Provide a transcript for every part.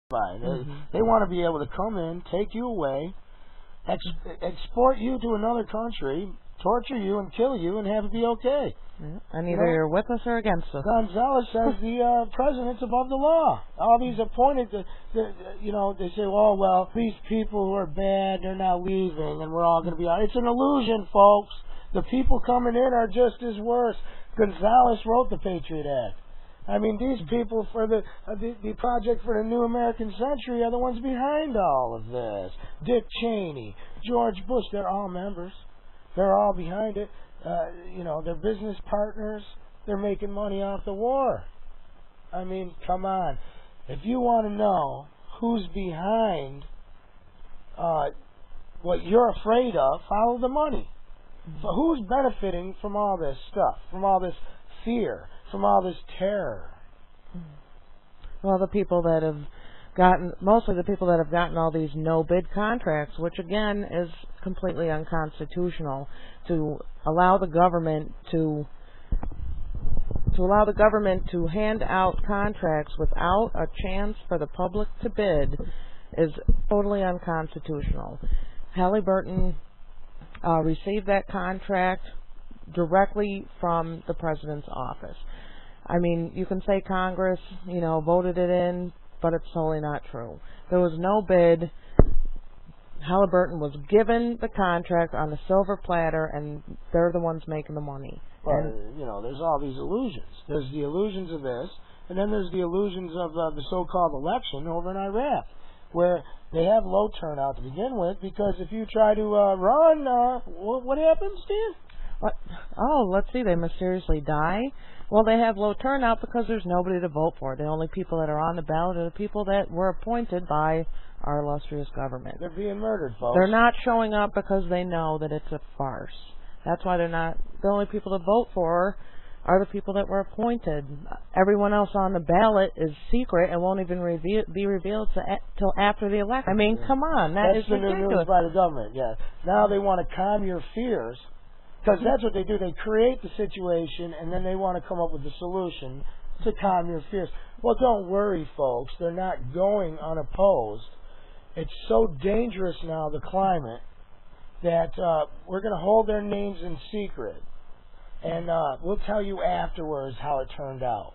They want to be able to come in, take you away, export you to another country, torture you and kill you, and have it be okay. Yeah. And either you're with us or against us. Gonzalez says the president's above the law. All these appointed, they say, oh, well, these people who are bad, they're now leaving, and we're all going to be out. It's an illusion, folks. The people coming in are just as worse. Gonzalez wrote the Patriot Act. I mean, these people for the Project for the New American Century are the ones behind all of this. Dick Cheney, George Bush, they're all members. They're all behind it. They're business partners. They're making money off the war. I mean, come on. If you want to know who's behind what you're afraid of, follow the money. So who's benefiting from all this stuff, from all this fear, from all this terror? Well, mostly the people that have gotten all these no-bid contracts, which again is completely unconstitutional, to allow the government to hand out contracts without a chance for the public to bid is totally unconstitutional. Halliburton received that contract directly from the president's office. I mean, you can say Congress, voted it in, but it's totally not true. There was no bid. Halliburton was given the contract on a silver platter, and they're the ones making the money. Well, there's all these illusions. There's the illusions of this, and then there's the illusions of the so-called election over in Iraq, where they have low turnout to begin with, because if you try to run, what happens, Dan? Let's see, they mysteriously die. Well, they have low turnout because there's nobody to vote for. The only people that are on the ballot are the people that were appointed by our illustrious government. They're being murdered, folks. They're not showing up because they know that it's a farce. That's why they're not. The only people to vote for are the people that were appointed. Everyone else on the ballot is secret and won't even be revealed till after the election. I mean, come on, that's the ridiculous. new news by the government. Yeah. Now they want to calm your fears. Because that's what they do. They create the situation, and then they want to come up with a solution to calm your fears. Well, don't worry, folks. They're not going unopposed. It's so dangerous now, the climate, that we're going to hold their names in secret. And we'll tell you afterwards how it turned out.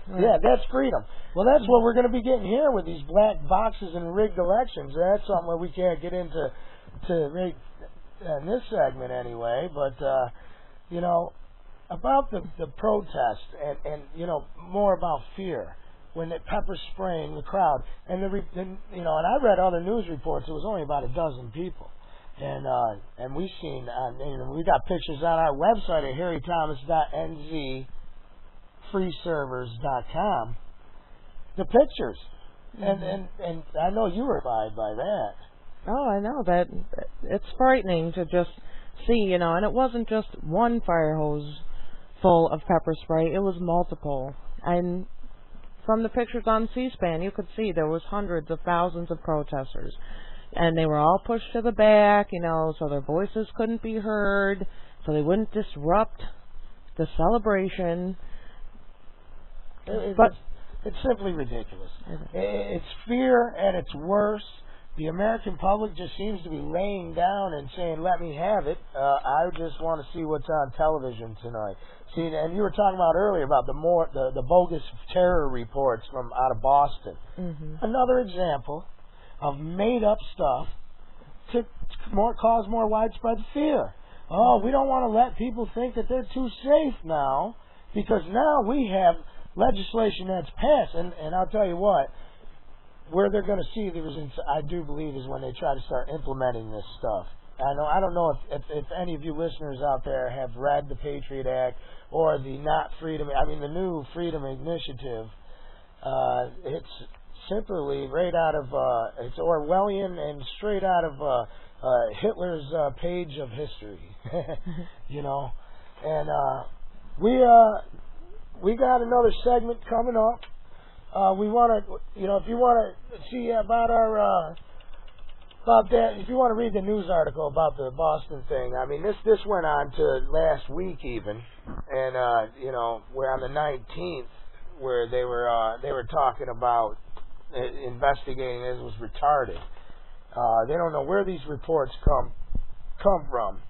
Yeah, that's freedom. Well, that's what we're going to be getting here with these black boxes and rigged elections. That's something that we can't get into in this segment anyway, but about the protest and more about fear when it pepper spraying the crowd, and and I read other news reports. It was only about a dozen people, and we've seen we got pictures on our website at harrythomas.nz, freeservers.com, the pictures, and I know you were inspired by that. Oh, I know that. It's frightening to just see, and it wasn't just one fire hose full of pepper spray, it was multiple. And from the pictures on C-SPAN, you could see there was hundreds of thousands of protesters. And they were all pushed to the back, so their voices couldn't be heard, so they wouldn't disrupt the celebration. It's simply ridiculous. It's fear at its worst. The American public just seems to be laying down and saying, let me have it. I just want to see what's on television tonight. See, and you were talking about earlier about the bogus terror reports from out of Boston. Mm-hmm. Another example of made-up stuff to cause more widespread fear. Oh, we don't want to let people think that they're too safe now, because now we have legislation that's passed. And I'll tell you what, where they're going to see the results, I do believe, is when they try to start implementing this stuff. I don't know if any of you listeners out there have read the Patriot Act or the the new Freedom Initiative. It's simply right out of it's Orwellian and straight out of Hitler's page of history. And we got another segment coming up. We want to, if you want to see about about that, if you want to read the news article about the Boston thing, I mean, this went on to last week even, and we're on the 19th, where they were talking about investigating this was retarded. They don't know where these reports come from.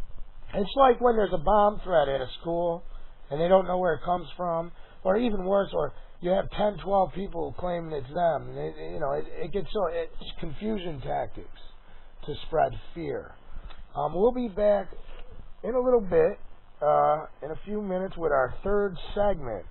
It's like when there's a bomb threat at a school and they don't know where it comes from, or even worse, or you have 10, 12 people claiming it's them. It gets it's confusion tactics to spread fear. We'll be back in a little bit, in a few minutes, with our third segment.